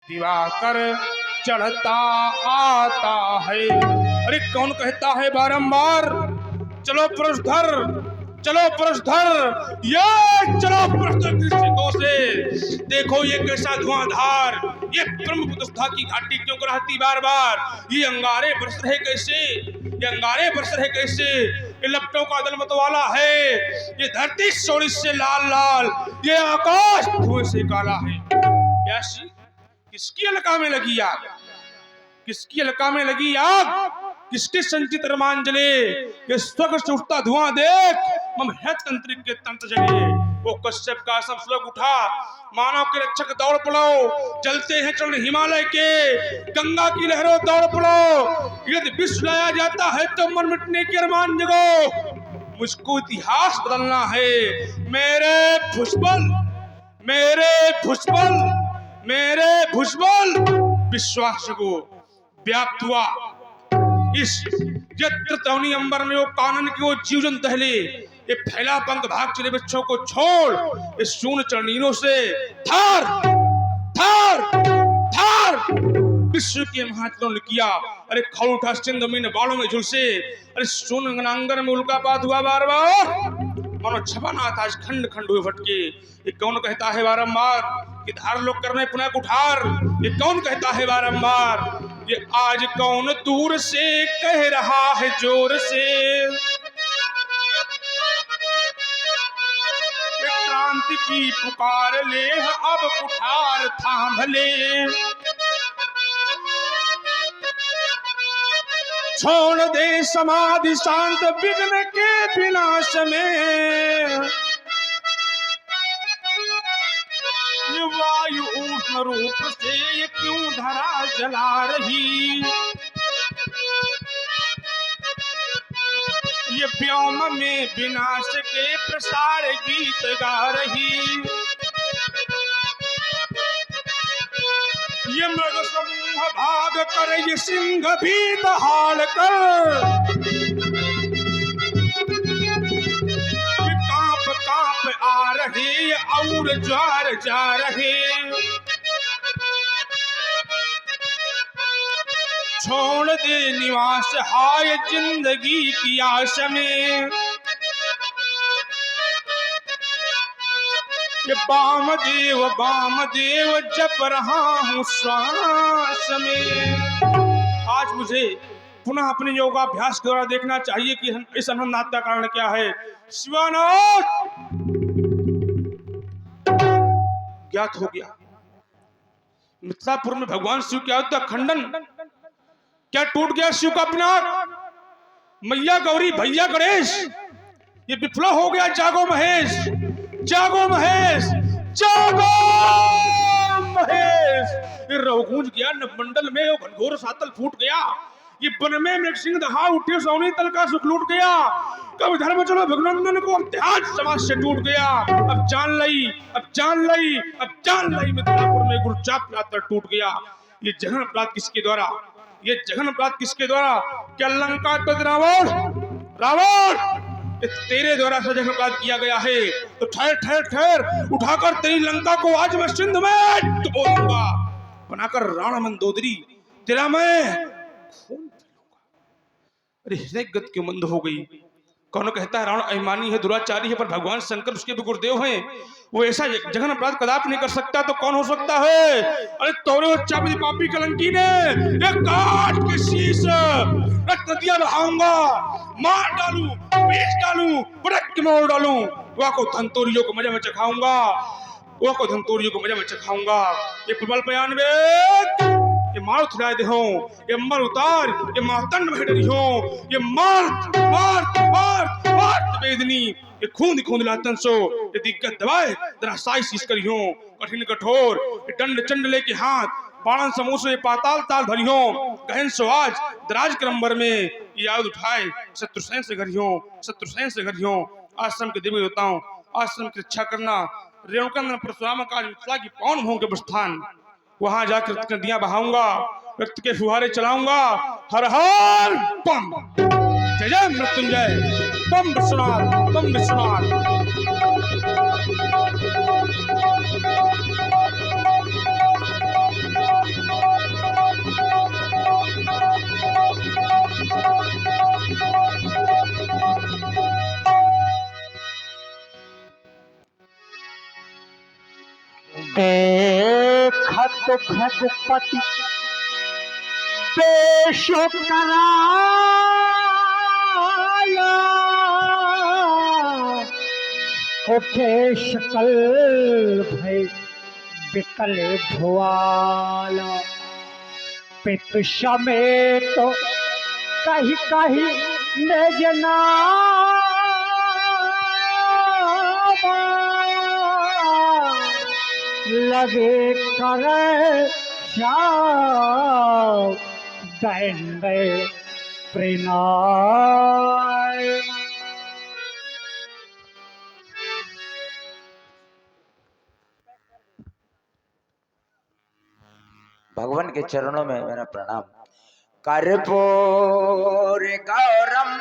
दिवाकर चढ़ता आता है। अरे कौन कहता है बारंबार चलो पुरुषधर, चलो पुरुषधर, ये चलो पुरुषधर दृष्टिकोण से देखो ये कैसा धुआंधार, ये ब्रह्म प्रतिष्ठा की घाटी क्यों रहती बार बार, ये अंगारे बरस रहे कैसे, ये अंगारे बरस रहे कैसे, ये लपटों का दल मतवाला है, ये धरती सोनी से लाल लाल, ये आकाश धुएं से काला है। कैसी किसकी अलका में लगी आग, किसकी अलका में लगी आग, किसके संचित रोमांचले, ये स्वर्ग से उठता धुआं देख मम है तंत्रिक के तंत्र जले। वो कश्यप का सब श्लोक उठा, मानव के रक्षक दौड़ पड़ो, चलते हैं चरण हिमालय के, गंगा की लहरों दौड़ पड़ो, यदि विश्व लाया जाता है तो मन मिटने के अरमान जगो, मुझको इतिहास बदलना है, मेरे भुजबल, मेरे भुजबल, मेरे भुजबल विश्वास को व्याप्त हुआ इस यत्र तवनी अंबर में वो कानन की वो जीवन दहले, ये फैला पंख भाग चले बच्चों को छोड़ इस शून्य चरणीरों से थार थार थार विश्व के महाचरण किया। अरे खौल उठा सिंध में बालों में झुलसे, अरे शून्य अंगर में उल्कापात हुआ बार बार, मानो छपाना था खंड खंड हुए फटके। ये कौन कहता है बारंबार कि धार लोग करने पुनः कुठार, ये कौन कहता है बारंबार, ये आज कौन दूर से कह रहा है जोर से, ये क्रांति की पुकार ले अब कुठार थाम ले, छोड़ दे समाधि शांत विघ्न के विनाश में, ये वायु उष्ण रूप से ये क्यों धरा जला रही, ये व्योम में विनाश के प्रसार गीत गा रही, ये मृग समूह भाग कर ये सिंह भी दहाड़ कर, ये कांप कांप आ रहे और ज्वार जा रहे, छोड़ दे निवास हाय जिंदगी की आश में, ये वामदेव जप रहा हूँ श्वास में। आज मुझे पुनः अपने योगाभ्यास के द्वारा देखना चाहिए कि इस अनंतनाथ का कारण क्या है। शिवानाथ ज्ञात हो गया, मिथिलापुर में भगवान शिव क्या होता खंडन, क्या टूट गया शिव का पिनाक, मैया गौरी भैया गणेश, ये विफला हो गया। जागो महेश, जागो महेश, जागो महेश। ये रघुगूंज गया नवमंडल में, वो घनघोर सातल फूट गया, ये वन में मृग सिंह दहा उठे, सोनी तल का सुख लूट गया, कब धर्म चलो भगनंदन को अत्याज समाज से टूट गया। अब जान लई, अब जान लई, अब जान लई, मिथिलापुर में गुरुचाप यात्रा टूट गया। ये जघन अपराध किसके द्वारा, ये जघन अपराध किसके द्वारा, क्या लंका पर रावण, रावण तेरे द्वारा सजग अपराध किया गया है। तो ठहर ठहर ठहर, उठाकर तेरी लंका को आज मैं सिंध में डुबो दूंगा, बनाकर राणा मंदोदरी तेरा मैं खून पीऊंगा। अरे हृदय गति क्यों मंद हो गई। कौन कहता है रावण अभिमानी है, दुराचारी है, पर भगवान शंकर उसके भी गुरुदेव हैं, वो ऐसा जघन अपराध कदापि नहीं कर सकता, तो कौन हो सकता है। अरे तोरे चाबी पापी कलंकी ने एक काट के शीश रक्त नदियां बहाऊंगा, मार डालू, बेच डालू, पटक के मोड़ डालू, वह को धंतोरियों को मजा में चखाऊंगा, वह को धंतोरियों को मजा में चखाऊंगा। ये प्रबल बयान वे ये मार उठा दे हो, ये मर उतार, ये मातंड में डरी हो, ये मार मार मार मार वेदनी, ये खून खून लातन सो, ये दिक्कत दबाए जरा साई शीश करी हो, कठिन कठोर, ये दंड चंड लेके हाथ, बाणन समूह से पाताल ताल भरी हो, गहन सो आज दराज क्रमबर में ये याद उठाए, शत्रुसेन से घरी हो, शत्रुसेन से घरी हो। आश्रम के देवी देवताओं, आश्रम की रक्षा करना, रेणुकानंदन परशुराम का मिथिला की पौन भूमि के स्थान, वहां जाकर नदियां बहाऊंगा, रक्त के फुहारे चलाऊंगा। हर हर बम, जय जय मृत्युंजय, बम विश्वनाथ, बम विश्वनाथ। तो भगपति पेश कराया उठे शकल भय विकल भुआला पित समेत कहीं कहीं निज लगे करे दैंड प्रणय। भगवान के चरणों में मेरा प्रणाम। कर्पूर गौरम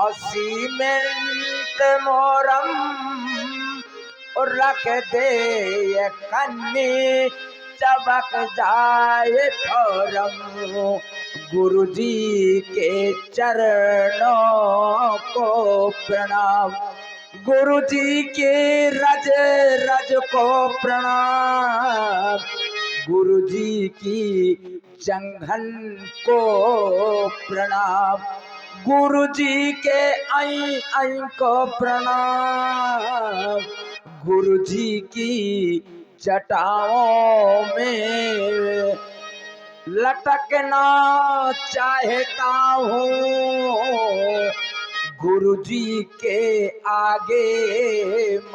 असीमेंट मोरम और रख दे कन्नी चबक जाए ठोरम। गुरु जी के चरणों को प्रणाम, गुरु जी के रज रज को प्रणाम, गुरु जी की जंघन को प्रणाम, गुरु जी के आई आई को प्रणाम, गुरु जी की जटाओं में लटकना चाहता हूँ, गुरु जी के आगे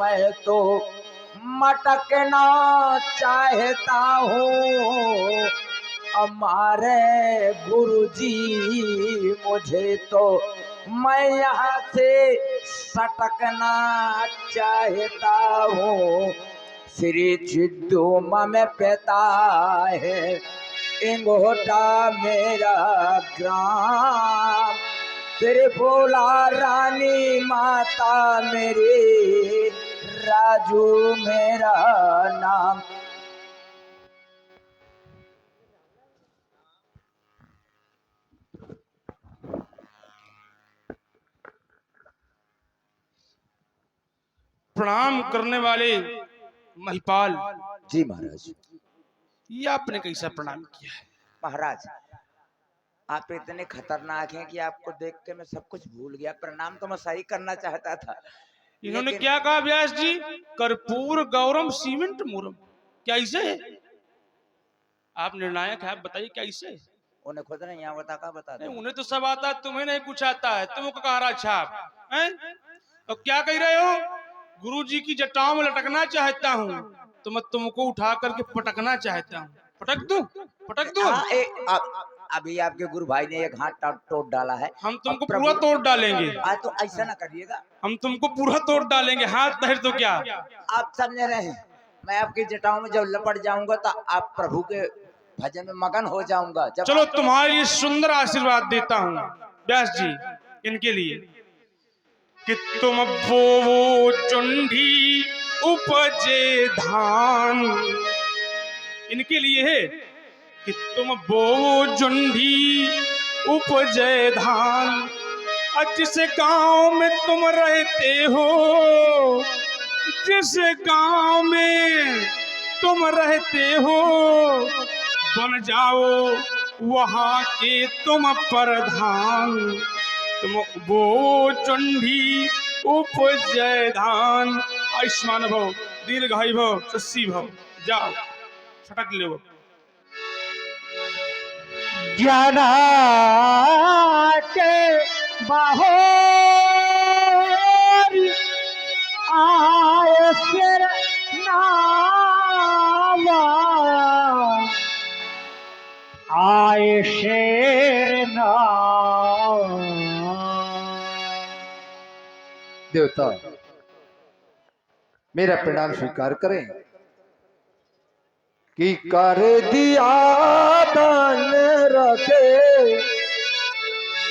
मैं तो मटकना चाहता हूँ। हमारे गुरु जी मुझे तो मैं यहाँ से सटकना चाहता हूँ। श्री चिद्दू में पिता है इंगोटा मेरा ग्राम, त्रिपुरा रानी माता मेरी राजू मेरा नाम। प्रणाम करने वाले महिपाल जी महाराज। ये आपने कैसा प्रणाम किया है? महाराज आप इतने खतरनाक हैं कि आपको देख के मैं सब कुछ भूल गया। प्रणाम तो मैं सही करना चाहता था। इन्होंने क्या कहा व्यास जी? कर्पूर गौरम सीमेंट मूरम, क्या ऐसे है? आप निर्णायक है, आप बताइए क्या ऐसे है? उन्हें खुद नहीं यहाँ बता, बता दे। उन्हें तो सब आता है, तुम्हें नहीं कुछ आता है। तुमको कहा रहा छाप है? तो क्या कह रहे हो? गुरु जी की जटाओं में लटकना चाहता हूँ तो मैं तुमको उठा करके पटकना चाहता हूँ। पटक दूं? पटक दूं? अभी आपके गुरु भाई ने एक हाथ तोड़ डाला है, हम तुमको पूरा तोड़ डालेंगे। आज तो ऐसा ना करिएगा, हम तुमको पूरा तोड़ डालेंगे। हाथ पैर तो क्या आप समझ रहे हैं? मैं आपकी जटाओं में जब लपट जाऊंगा तो आप प्रभु के भजन में मगन हो जाऊंगा। चलो तुम्हारे लिए सुंदर आशीर्वाद देता हूँ व्यास जी इनके लिए कि तुम बोवो चुंडी उपजे धान। इनके लिए है कि तुम बोवो चुंडी उपजे धान। जिस गांव में तुम रहते हो, जिस गांव में तुम रहते हो, बन जाओ वहां के तुम प्रधान। तुम वो चंडी उपजय धान। आयुष्मान भव, दीर्घायु भव, शस्सी भव। जाओ छटक ले। जना के बाहर आए फिर नावा, आए शेर नाम। देवता मेरा प्रणाम स्वीकार करें कि कर दिया दान रखे,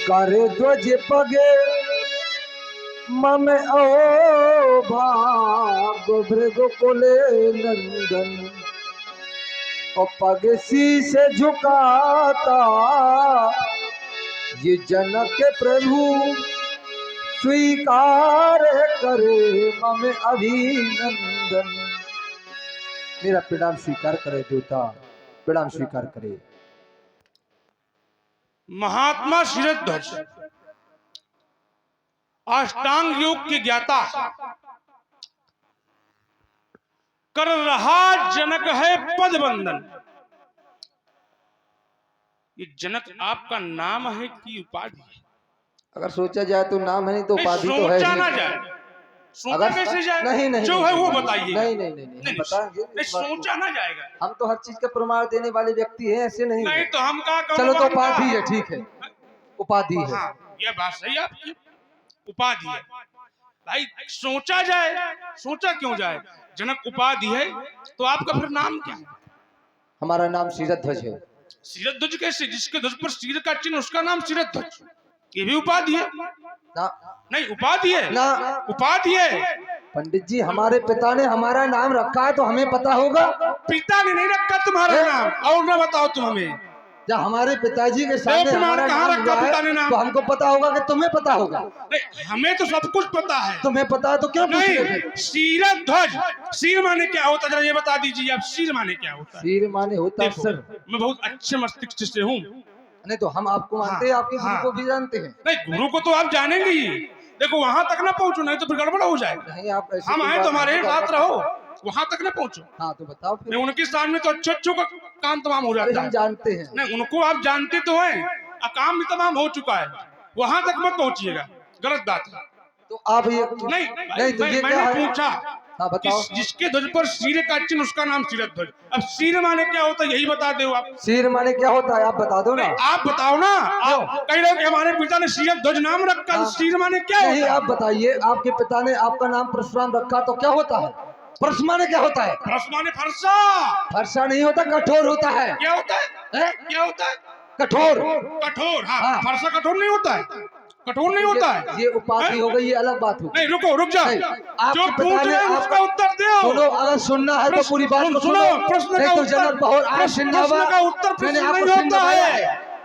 कर ध्वज पगे मम ओ भाग भृग कुले नंदन। और पग शीश झुकाता ये जनक प्रभु, स्वीकार करे मम अभिनंदन। मेरा प्रणाम स्वीकार करे देवता, प्रणाम स्वीकार करे। महात्मा शिरध्वज अष्टांग योग के ज्ञाता, कर रहा जनक है पद वंदन। ये जनक आपका नाम है कि उपाधि है? अगर सोचा जाए तो नाम है, नहीं तो नहीं, उपाधि तो है सोचा ही। ना जाए, सोचा अगर कैसे जाए? नहीं नहीं जो नहीं, है वो नहीं, बताइए। नहीं नहीं नहीं, नहीं, हम बताएंगे नहीं, इस बात को। सोचा ना जाएगा। हम तो हर चीज का प्रमाण देने वाले व्यक्ति हैं, ऐसे नहीं नहीं है। तो हम कहा चलो तो उपाधि है, ठीक है, उपाधि है। हाँ, ये बात सही है आपकी, उपाधि है। भाई सोचा जाए, सोचा क्यों जाए? जनक उपाधि है तो आपका फिर नाम क्या है? हमारा नाम शिरध्वज है। शिरध्वज कैसे? जिसके ध्वज पर सिर का चिन्ह उसका नाम शिरध्वज, ये भी उपाधि है? ना नहीं, उपाधि है ना उपाधि है। पंडित जी, हमारे पिता ने हमारा नाम रखा है तो हमें पता होगा। पिता ने नहीं रखा तुम्हारा नाम, और ना बताओ तुम हमें। जब हमारे पिताजी के सामने प्रमाण हमारा कहाँ नाम रखा हुआ पिता ने है नाम? तो हमको पता होगा कि तुम्हें पता होगा। नहीं, हमें तो सब कुछ पता है। तुम्हें पता है तो क्यों पूछ रहे नहीं, थे? शिरध्वज, सिर माने क्या होता है जरा ये बता दीजिए आप, सिर माने क्या होता है? सिर माने होता है देखो, सर। मैं बहुत अच्छे मस्तिष्क से हूँ। नहीं तो हम आपको मानते हैं, आपके गुरु हाँ। को भी जानते हैं। नहीं, गुरु को तो आप जानेंगे ही। देखो वहां तक ना पहुंचो, नहीं तो फिर गड़बड़ हो जाए। नहीं आप ऐसे हम कोई आए बात तो हमारे नहीं साथ करते। रहो, वहां तक ना पहुंचो। हाँ तो बताओ फिर। नहीं, उनके सामने तो अच्छे का काम तमाम हो अरे जाता हम है। जानते हैं। नहीं, उनको आप जानते तो हैं, काम भी तमाम हो चुका है, वहां तक मत पहुंचिएगा, गलत बात है। तो आप ये नहीं, नहीं तो ये क्या मैंने है? पूछा हाँ बताओ। जिसके ध्वज पर सिर का चिन्ह उसका नाम शिरध्वज। अब सिर माने क्या होता है यही बता दो आप। सिर माने क्या होता है आप बता दो ना। आप बताओ ना, आप कह रहे हो कि हमारे पिता ने शिरध्वज नाम रखा, हाँ। सिर माने क्या नहीं होता है? आप बताइए, आपके पिता ने आपका नाम परशुराम रखा तो क्या होता है? परशु माने क्या होता है? फरस माने फरसा। फरसा नहीं होता, कठोर होता है। क्या होता है? क्या होता है? कठोर। कठोर। हाँ, हाँ। फरसा कठोर नहीं होता है, कठोर नहीं होता है। ये उपाधि हो गई, ये अलग बात हो गई। नहीं, रुको, रुक जाओ। नहीं, आपके जो पिता पूछ ने रहे हैं आप- उसका उत्तर दो। सुनो, अगर सुनना है तो पूरी बात को सुनो, सुनो। प्रश्न नहीं का तो उत्तर- जनक बहुत आज प्रश्न सिन्नवा- का उत्तर मैंने प्रश्न आपको नहीं सिर होता नवाया है। है।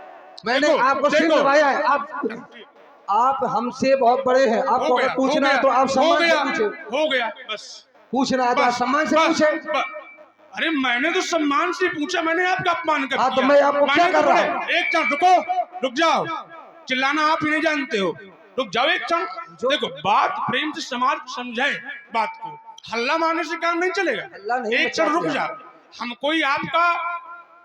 मैंने देखो, आपको सिर देखो। नवाया है। आप हमसे बहुत बड़े हैं, आपको अगर पूछना है तो आप सम्मान से पूछे। हो गया बस। पूछना है तो आप बस, सम्मान से बस, पूछे। बस। अरे मैंने तो सम्मान से पूछा, मैंने आपका अपमान कर हाँ, तो दिया। मैं आपको क्या मैंने कर तो रहा बोले, हूँ? एक क्षण रुको, रुक जाओ, चिल्लाना आप ही नहीं जानते हो, रुक जाओ एक क्षण। देखो, बात प्रेम से समाज समझे बात को, हल्ला मारने से काम नहीं चलेगा। हल्ला नहीं एक क्षण रुक मचाते जाओ, हम कोई आपका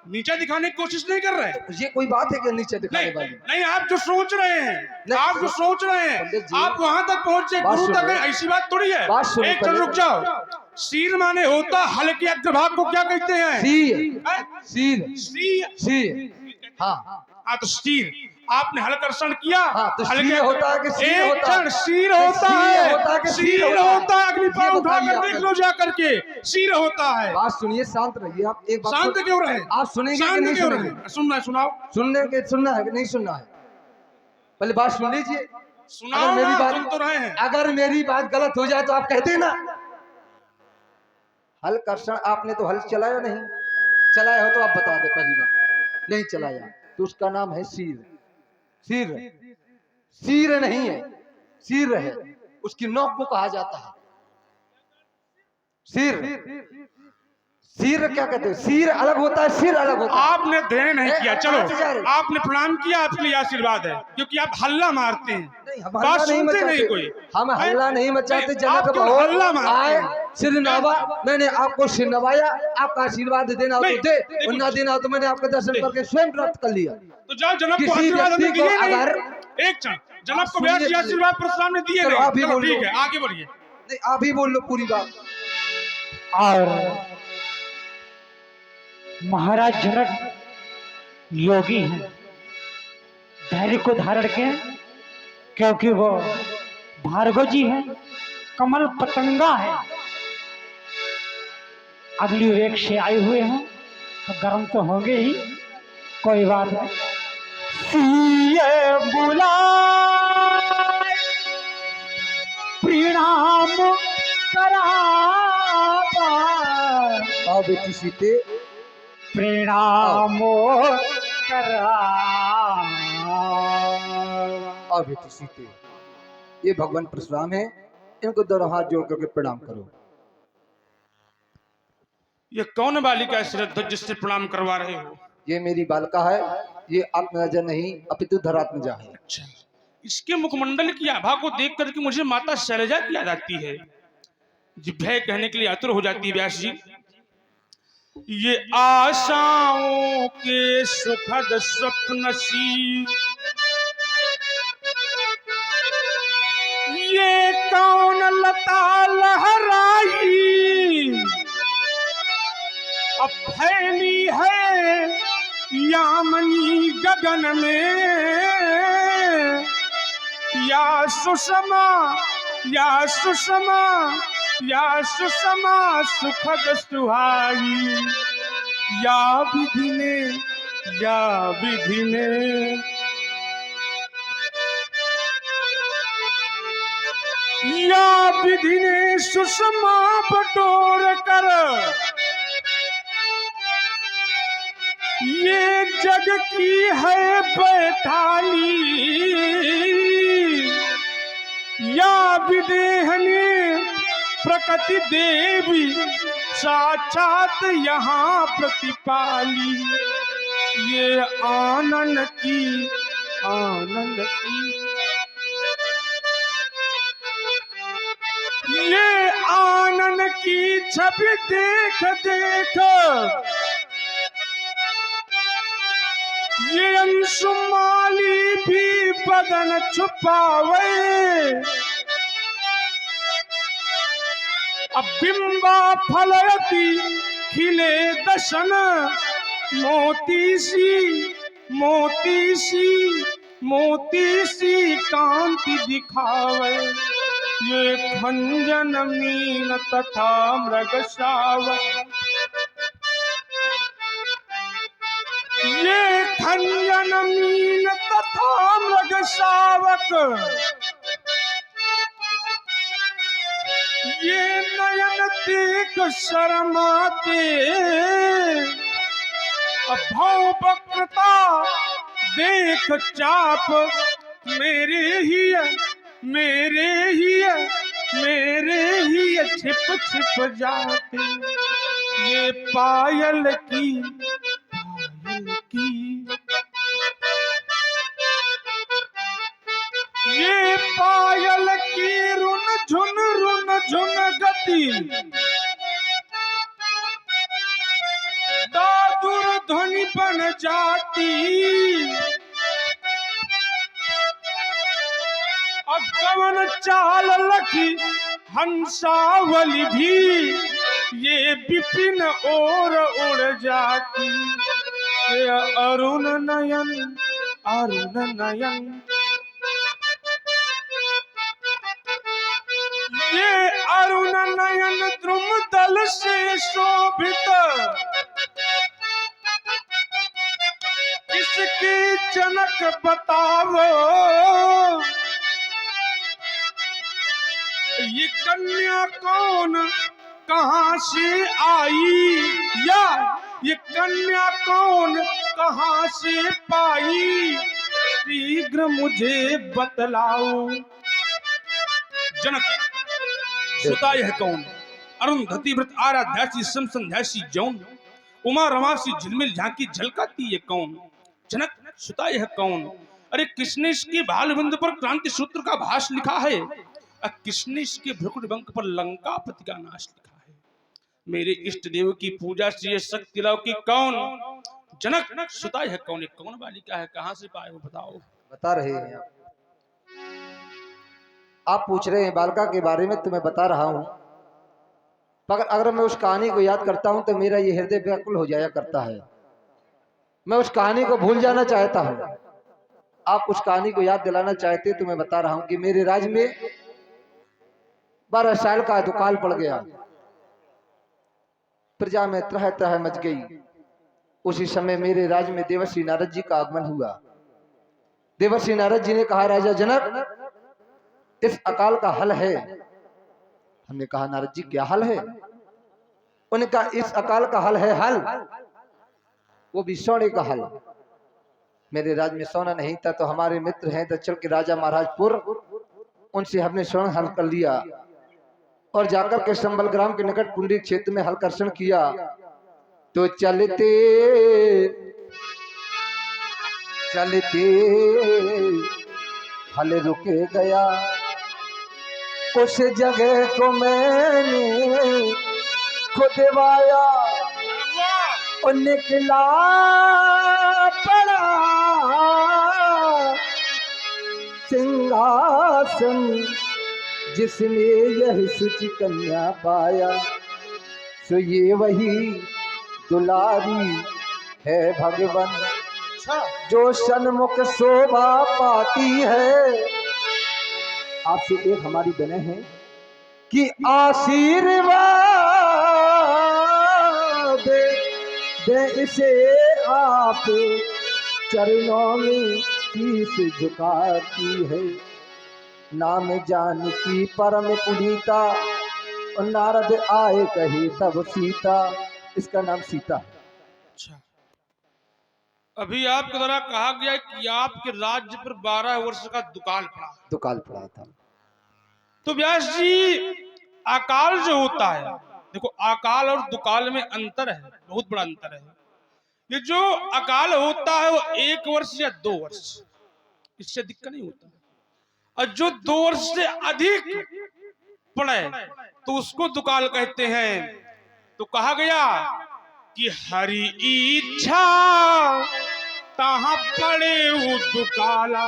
नीचा दिखाने की कोशिश नहीं कर रहे। ये कोई बात है कि नीचे दिखाने नहीं, वाली? नहीं, आप जो सोच रहे हैं, नहीं, आप जो सोच रहे हैं, पंडित जी, आप वहां तक पहुंचे, बात गुरु तक सुनो। है, ऐसी बात थोड़ी है। बात सुनो एक क्षण पहले। रुक जाओ। सिर माने होता हल्के अग्रभाग को क्या कहते हैं? सिर। हैं? सिर। सिर। सिर। हाँ हाँ, तो सिर आपने हलकर्षण किया। हाँ, तो हल्के- सिर होता है कि सिर एक होता है? क्षण, सिर नहीं, होता सिर है, होता है कि सिर सिर होता है? होता है, अग्नि पर ये उठा बताइए कर आप देख पहले। लो जा करके, सिर होता है। बात सुनिए, शांत रहिए आप। एक बात शांत क्यों रहे? आप सुनेंगे कि शांत नहीं क्यों सुनेंगे? रहे? सुनना है, सुनाओ। सुनना है कि नहीं सुनना है? पहले बात सुन लीजिए। सुनाओ अगर मेरी ना, बात सुन तो रहे हैं। अगर मेरी बात गलत हो जाए तो आप कहते हैं ना। हल कर्षण आपने तो हल चलाया नहीं, चलाया हो तो आप बता दे। पहली बात नहीं चलाया तो उसका नाम है सिर। सिर। सिर नहीं है, सिर है, उसकी नोक को कहा जाता है सिर। सिर क्या कहते हैं? सिर अलग होता है, सिर अलग होता है। आपने देर नहीं किया, चलो आप जा रहे। आपने प्रणाम किया, आपके लिए आशीर्वाद है, क्योंकि आप हल्ला मारते हैं, नहीं, हम बात हल्ला नहीं सुनते मचाते। नहीं कोई। हम हल्ला नहीं मचाते। नहीं, जनक आप क्यों हल्ला बहुत मारते आए, हैं? सिर नवा, मैंने आपको सिर नवाया। आपका आशीर्वाद देना हो तो नहीं, दे, देखो। और ना देना हो तो मैंने आपका दर्शन करके स्वयं प्राप्त कर लिया। तो जाओ, जनक को किसी आशीर्वाद हमने व्यक्ति को दिए नहीं। अगर- एक क्षण, जनक को सुनिए व्यास जी पहले। आशीर्वाद परशुराम ने दिए चलो, नहीं। आप ही चलो, बोल लो। ठीक है, आगे बढ़िए। नहीं आप ही बोल लो पूरी बात। और महाराज जनक योगी हैं, धैर्य को धारण के, क्योंकि वो भार्गव जी हैं, कमल पतंगा है, अगली वेग से आए हुए हैं, तो गर्म तो होंगे ही, कोई बात नहीं। सिए बुलाए प्रणाम करावा, आओ बेटी सीते, प्रणाम करा। आओ बेटी सीते। ये भगवान परशुराम है, इनको दोनों हाथ जोड़ करके प्रणाम करो। ये कौन बालिका है श्रद्धा जिससे प्रणाम करवा रहे हो? ये मेरी बालिका है, ये आत्मजा नहीं अपितु धरात्मजा है। अच्छा, इसके मुखमंडल की आभा को देख करके मुझे माता शैलजा की याद आती है। जिभ्या कहने के लिए आतुर हो जाती है व्यास जी। ये आशाओं के सुखद स्वप्न सी, ये कौन लता लहराई, अब फैली है यामनी गगन में, या सुषमा या सुषमा या सुषमा सुखद सुहाई, या विधि ने या विधि ने, या विधि ने सुषमा बटोर कर ये जग की है बैठाली, या विदेह ने प्रकृति देवी साक्षात यहाँ प्रतिपाली, ये आनंद की ये आनंद की छवि देख देख, ये अंशुमाली भी बदन छुपावे, अब बिंबा फलयती खिले दशन, मोती सी मोती सी मोती सी कांति दिखावे, ये खंजन मीन तथा मृगशावक, ये खंजन मीन तथा मृगशावक, ये नयन देख शर्माते, अभव वक्रता देख चाप, मेरे ही छिप छिप जाते, ये पायल की ये पायल की रुन झुन गति, दादुर ध्वनि बन जाती, अगमन चाल लखी हंसावली भी, ये विपिन और उड़ जाती, ये अरुण नयन ये अरुण नयन द्रुम दल से शोभित, इसके जनक बतावो, ये कन्या कौन कहाँ से आई, या ये कन्या कौन कहाँ से पाई, शीघ्र मुझे बतलाओ। जनक, सुता यह कौन? अरुंधति व्रत आराध्यासी समसंध्यासी जौन, उमा रमासी झिलमिल झांकी झलकाती ये कौन? जनक, सुता यह कौन? अरे किसने इसके बाल बिंदु पर क्रांति सूत्र का भाष लिखा है, किसने इसके भ्रुकुट बंक पर लंकापति का नाश लिखा है? मेरे इष्ट देव की पूजा से ये शक्ति लाओ कि कौन? जनक, सुता यह कौन? ये कौन बालिका है, कहाँ से पाए हो, बताओ। बता रहे हैं आप पूछ रहे हैं बालिका के बारे में, तो मैं बता रहा हूं। मगर अगर मैं उस कहानी को याद करता हूं तो मेरा ये हृदय व्याकुल हो जाया करता है, मैं उस कहानी को भूल जाना चाहता हूं। आप उस कहानी को याद दिलाना चाहते तो मैं बता रहा हूं कि मेरे राज्य में 12 साल का दुकाल पड़ गया, प्रजा में त्रह त्रह मच गई। उसी समय मेरे राज्य में देवर्षि नारद जी का आगमन हुआ। देवर्षि नारद जी ने कहा, राजा जनक, इस अकाल का हल है। हमने कहा, नारद जी क्या हल है? उन्होंने कहा, इस अकाल का हल है, हल वो भी सोने का हल। मेरे राज्य में सोना नहीं था, तो हमारे मित्र हैं दक्षिण के राजा महाराजपुर, उनसे हमने स्वर्ण हल कर लिया और जाकर के संबल ग्राम के निकट पुंडी क्षेत्र में हल कर्षण किया। तो चलते चलते फल रुक गया, उस जगह को मैंने खुदवाया, और निकला पड़ा सिंहासन, जिसने यह सुचि कन्या पाया, सो ये वही दुलारी है भगवान, जो सन्मुख शोभा पाती है। आपसे एक हमारी विनय है कि आशीर्वाद दे इसे आप, चरणों में शीश झुकाती है। नाम जानकी परम पुनीता, और नारद आए कहे तब सीता। इसका नाम सीता है। अच्छा, अभी आपके द्वारा कहा गया है कि आपके राज्य पर 12 वर्ष का दुकाल पड़ा। दुकाल पड़ा था। तो व्यास जी, अकाल जो होता है, देखो अकाल और दुकाल में अंतर है, बहुत बड़ा अंतर है। ये जो अकाल होता है वो 1 वर्ष या 2 वर्ष, इससे दिक्कत नहीं होता। और जो 2 वर्ष से अधिक पड़े तो उसको दुकाल कहते हैं। तो कहा गया कि हरि इच्छा तहां पड़े वो दुकाला।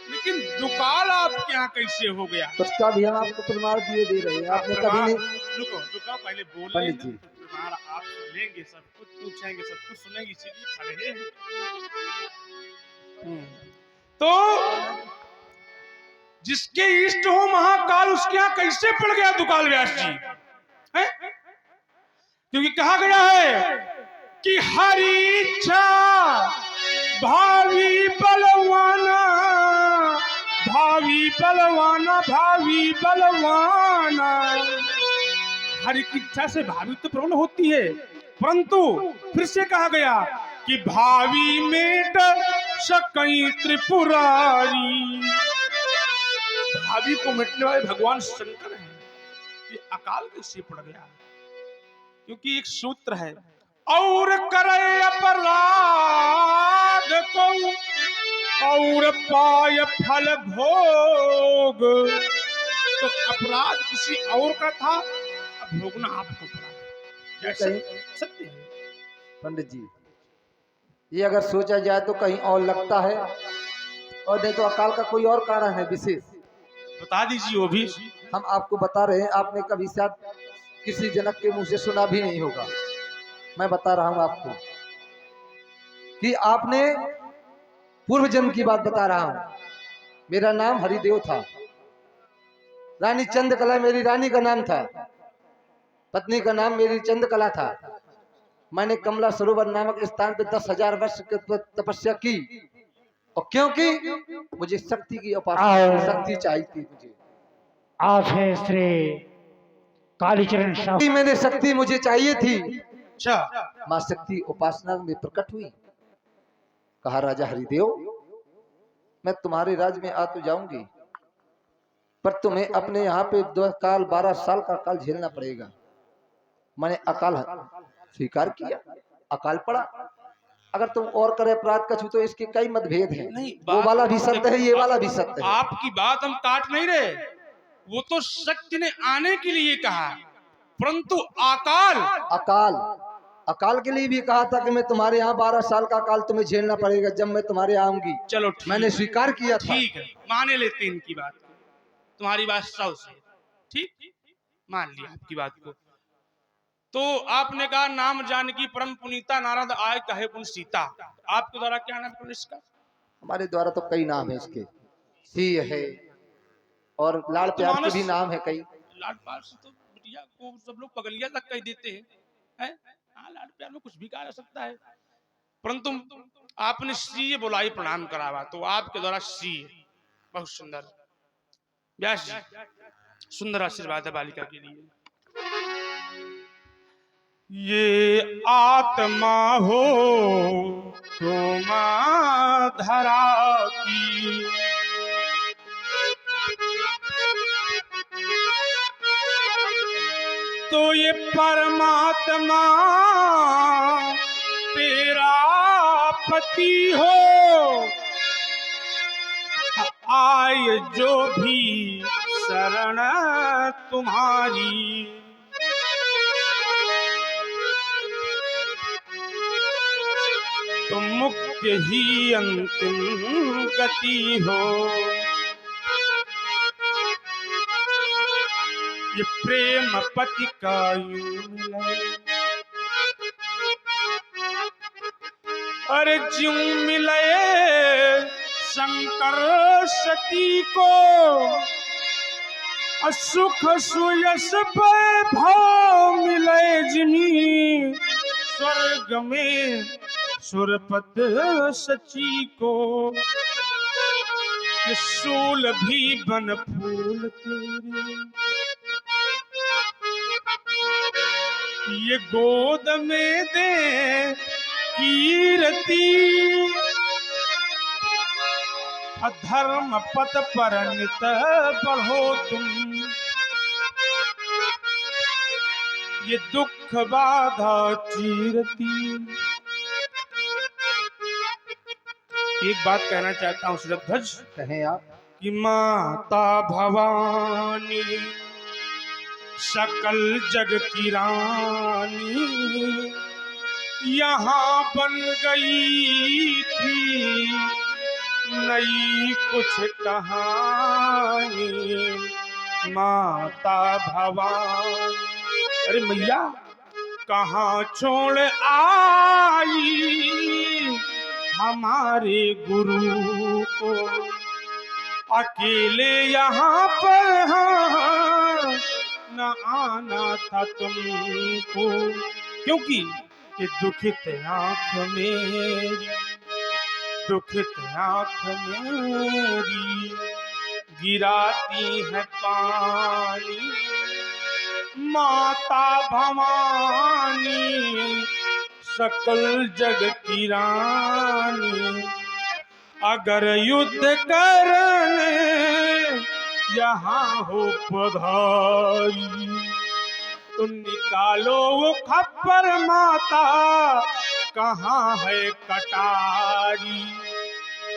लेकिन दुकाल आपके यहाँ कैसे हो गया? उसका भी हम आपको प्रमाण दिए दे रहे हैं। आपने कभी नहीं। रुको रुको, पहले बोल पंडित जी, प्रमाण आप लेंगे, सब कुछ पूछेंगे, सब कुछ सुनेंगे, इसीलिए खड़े हैं। तो जिसके इष्ट हो महाकाल, उसके यहाँ कैसे पड़ गया दुकाल व्यास जी? है? क्योंकि कहा गया है कि हरि इच्छा भावी बलवाना, भावी बलवाना, भावी बलवाना। हरि की इच्छा से भावी तो प्रबल होती है, परंतु फिर से कहा गया कि भावी मेट सकई त्रिपुरारी। भावी को मिटने वाले भगवान शंकर हैं। ये अकाल कैसे पड़ गया? क्योंकि एक सूत्र है, और करे अपराध को और पाय फल भोग। तो अपराध किसी और का था, अब भोगना आपको पड़ा। जैसे सत्य है पंडित जी, ये अगर सोचा जाए तो कहीं और लगता है, और नहीं तो अकाल का कोई और कारण है विशेष। बता दीजिए वो भी। हम आपको बता रहे हैं, आपने कभी शायद किसी जनक के मुंह से सुना भी नहीं होगा। मैं बता रहा हूं आपको कि आपने पूर्व जन्म की बात बता रहा हूं। मेरा नाम हरिदेव था, रानी चंद्रकला मेरी रानी का नाम था, पत्नी का नाम मेरी चंद्रकला था। मैंने कमला सरोवर नामक स्थान पे 10,000 वर्ष की तपस्या की, और क्योंकि मुझे शक्ति की उपासना, शक्ति चाहिए थी मुझे। आप है श्री कालीचरण शास्त्री। मैंने शक्ति मुझे चाहिए थी। अच्छा, मां शक्ति उपासना में प्रकट हुई। कहा राजा हरिदेव, मैं तुम्हारे राज्य में आ तो जाऊंगी, पर तुम्हें अपने यहाँ पे 12 साल का काल झेलना पड़ेगा। मैंने अकाल स्वीकार किया, अकाल पड़ा। अगर तुम और करे अपराध कछु तो इसके कई मतभेद हैं। नहीं, वो वाला भी सत्य है, ये वाला भी सत्य है। आपकी बात हम काट नहीं रहे, वो तो सत्य ने आने के लिए कहा, परंतु अकाल अकाल के लिए भी कहा था कि मैं तुम्हारे यहाँ 12 साल का काल तुम्हें झेलना पड़ेगा जब मैं तुम्हारे यहाँ आऊंगी। चलो मैंने स्वीकार किया था। ठीक है, माने लेते हैं इनकी बात, तुम्हारी बात सौ से ठीक, मान लिया आपकी बात को। तो आपने कहा नाम जानकी परम पुनीता, नारद आए कहे पुन सीता। आपके द्वारा क्या नाम है इसका? हमारे द्वारा तो कई नाम है इसके, सी है और लाड़ प्यार के भी नाम है कई। लाड़ प्यार से तो बिटिया को सब लोग पगलिया तक कह देते हैं। हाँ, लाड़ प्यार में कुछ भी कहा जा सकता है, परंतु आपने श्री बुलाई प्रणाम करावा, तो आपके द्वारा श्री बहुत सुंदर। व्यास जी, सुंदर आशीर्वाद है बालिका के लिए। ये आत्मा हो तो मां धरा की, तो ये परमात्मा तेरा पति हो, आए जो भी शरण तुम्हारी। तुम मुक्त ही अंतिम गति हो। ये प्रेम पति का यूं मिले, अरे ज्यों मिले शंकर सती को, सुख सुयस वैभव मिले जिन्हीं स्वर्ग में सुरपत सची को। ये सूल भी बन फूल तेरे, ये गोद में दे कीर्ति, अधर्म पथ पर नित बढ़ो तुम। ये दुख बाधा चीरती। एक बात कहना चाहता हूँ श्रीध्वज, कहें आप। कि माता भवानी सकल जग की रानी यहाँ बन गई थी नई कुछ कहानी। माता भवानी, अरे मैया कहाँ छोड़ आई हमारे गुरु को, अकेले यहाँ पर हाँ न आना था तुमको। क्योंकि ये दुखित आँख मेरी, दुखित आँख मेरी गिराती है पानी। माता भवानी सकल जग की रानी, अगर युद्ध करने यहाँ हो पधारी, तुम निकालो वो खप्पर माता कहाँ है कटारी।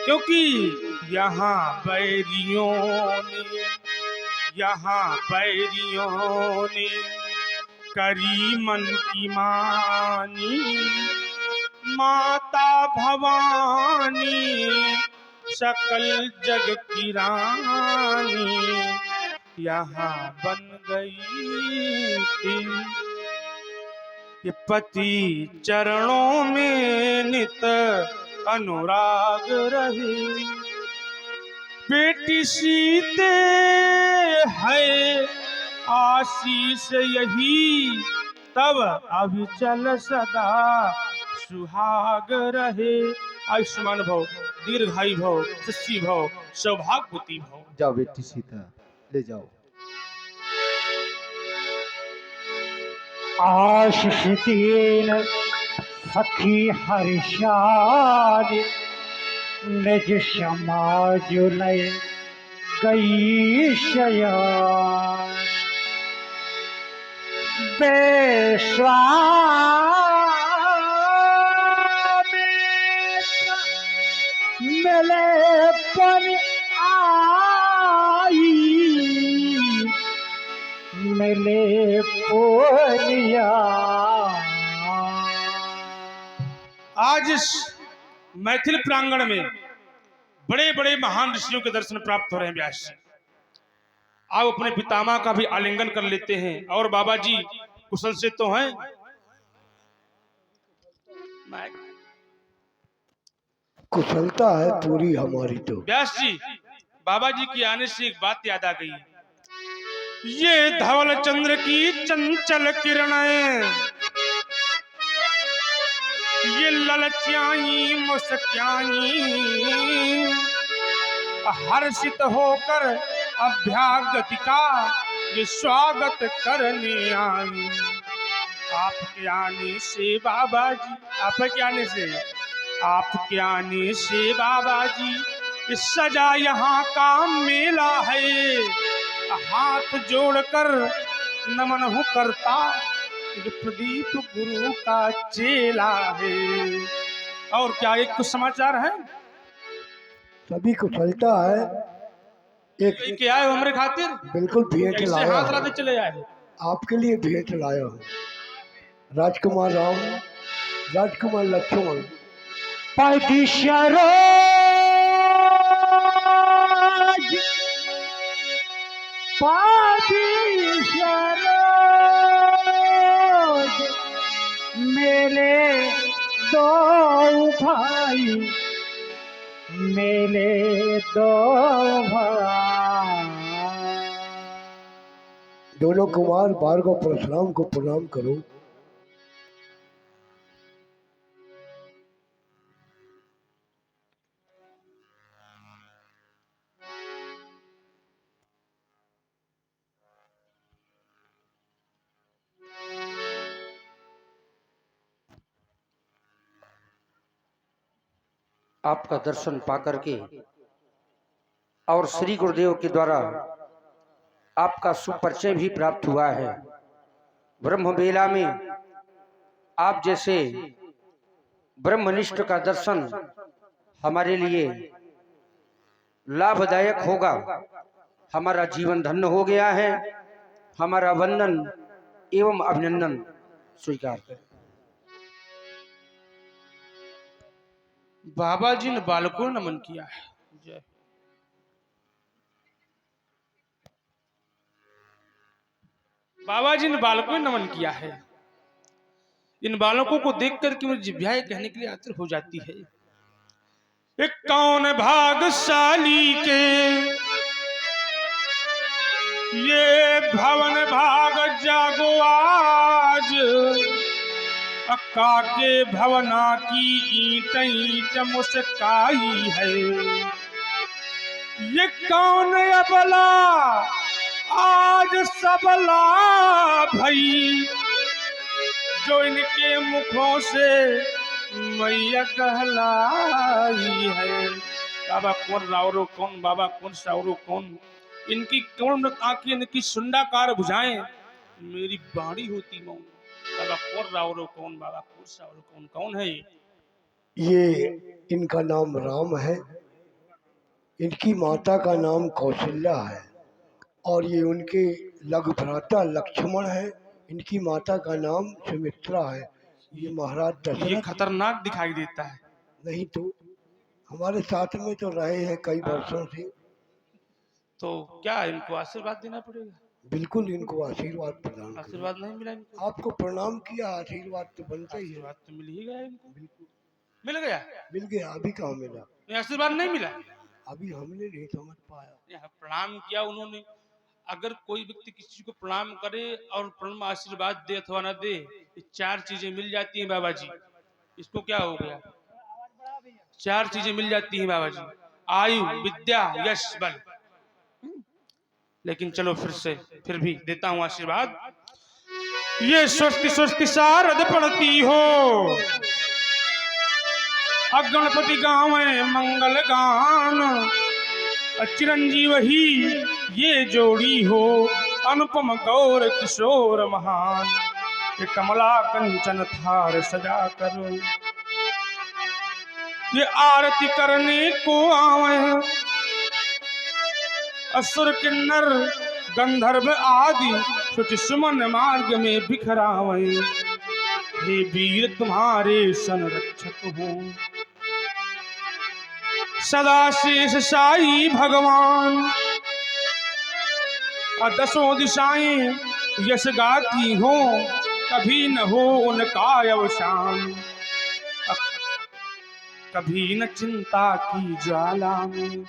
क्योंकि यहाँ बैरियों ने करी मन की मानी। माता भवानी सकल जग की रानी यहाँ बन गई थी। ये पति चरणों में नित अनुराग रहे, बेटी सीते है आशीष यही, तब अविचल सदा सुहाग रहे। आयुष्मान भव, दीर्घायु भव, शशि भव, सौभाग्यवती भव। जाओ बेटी सीता, ले जाओ। आशीष दीन सखी हर्षाद, निज समाज लय गई शयान। मिले पर आई, मिले पोलिया। आज इस मैथिल प्रांगण में बड़े बड़े महान ऋषियों के दर्शन प्राप्त हो रहे हैं। व्यास जी, आप अपने पितामह का भी आलिंगन कर लेते हैं। और बाबा जी कुशल से तो हैं? कुशलता है पूरी हमारी तो। व्यास जी, बाबा जी के आने से एक बात याद आ गई। ये धवल चंद्र की चंचल किरणें, ये ललचाई मुस्काई, हर्षित होकर अभ्यागति का ये स्वागत करने आई। आपके आने से बाबा जी, आपके आने से, आपके आने से बाबा जी इस सजा यहाँ का मेला है। हाथ जोड़कर नमन हूँ करता ये प्रदीप गुरु का चेला है। और क्या एक कुछ समाचार है? सभी को चलता है। एक क्या है हमारे खातिर? बिल्कुल भेंट ऐसे लाया हाथ हूँ। लाते चले आए। आपके लिए भेंट लाया हूँ। राजकुमार राम, राजकुमार लक्ष्मण, परदिशरोज परदिशरोज मेरे दो भाई, मेरे दो भाई। दोनों कुमार भार्गव परशुराम को प्रणाम करो। आपका दर्शन पाकर के और श्री गुरुदेव के द्वारा आपका सुपरिचय भी प्राप्त हुआ है। ब्रह्म बेला में आप जैसे ब्रह्मनिष्ठ का दर्शन हमारे लिए लाभदायक होगा। हमारा जीवन धन्य हो गया है। हमारा वंदन एवं अभिनंदन स्वीकार करें। बाबा जी ने बालकों को नमन किया है। जय। बाबा जी ने बालकों को नमन किया है। इन बालकों को देख करके मुझे जिभ्याएं कहने के लिए आतुर हो जाती है। एक कौन भागशाली के ये भवन भाग जागो आज, अक्का के भवना की ईंट ईंट मुस्काई है। ये कौन अबला आज सबला भई, जो इनके मुखों से मैया कहलाई है। बाबा कौन रावरो कौन, बाबा कौन सावरो कौन, इनकी कौन आंखें, इनकी सुंडाकार भुजाएं, मेरी बाणी होती मौन। बाबा कौन रावरो कौन, बाबा कौन सावरो कौन, कौन है ये इनका नाम राम है। इनकी माता का नाम कौशल्या है और ये उनके लघु भ्राता लक्ष्मण है। इनकी माता का नाम सुमित्रा है। ये महाराज ये दशरथ। खतरनाक दिखाई देता है। नहीं तो हमारे साथ में तो रहे हैं कई वर्षों से। तो क्या इनको आशीर्वाद देना पड़ेगा? बिल्कुल इनको आशीर्वाद प्रदान करो। आशीर्वाद नहीं मिला इनको? आपको प्रणाम किया, आशीर्वाद तो बनता ही है। आशीर्वाद तो मिल ही गया इनको। बिल्कुल मिल गया। मिल गया। अभी कहाँ मिला? ये आशीर्वाद नहीं मिला। अभी हमने नहीं समझ पाया। यहाँ प्रणाम किया उन्होंने। अगर कोई व्यक्ति किसी को प्रणाम करे और प्रणाम आशीर्वाद दे अथवा न दे, ये चार चीजें मिल जाती हैं बाबा जी। इसको क्या हो गया? चार चीजें मिल जाती हैं बाबा जी, आयु, विद्या, यश, बल। लेकिन चलो फिर भी देता हूं आशीर्वाद। ये स्वस्ति स्वस्ति शारद पढ़ती हो, गणपति गावे मंगल गान, चिरंजीव ही ये जोड़ी हो, अनुपम गौर किशोर महान। ये कमला कंचन थार सजा कर, ये आरती करने को आवे, असुर किन्नर गंधर्व आदि सुच सुमन मार्ग में बिखरावे। हे वीर तुम्हारे संरक्षक हो, सदा शेष साई भगवान। दसों दिशाएं यश गाती हो, कभी न हो उनका अवसान। कभी न चिंता की ज्वाला में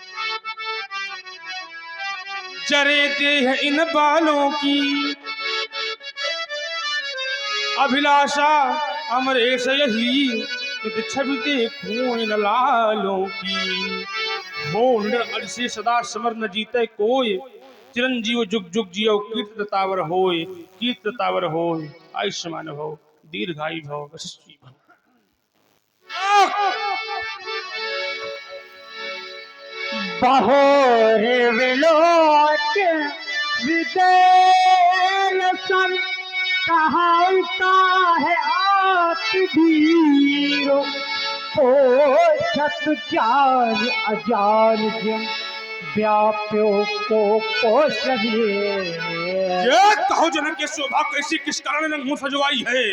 जरे देह इन बालों की, अभिलाषा अमरेश यही, छवि देखूं इन लालों की। हो निर से सदा समर न जीते कोई, चिरंजीव जुग जुग जियो कीर्ततावर होय, कीर्ततावर होय। आयुष्मान भव, दीर्घायु भव, यशस्वी भव। बहोर विलोक विदेशन कहाँ का है आप वीरो पोषत जान अजान जिम व्याप्यो को पोषिए। ये कहो जनक के शोभा कैसी किस कारण ने मुंह सजवाई है।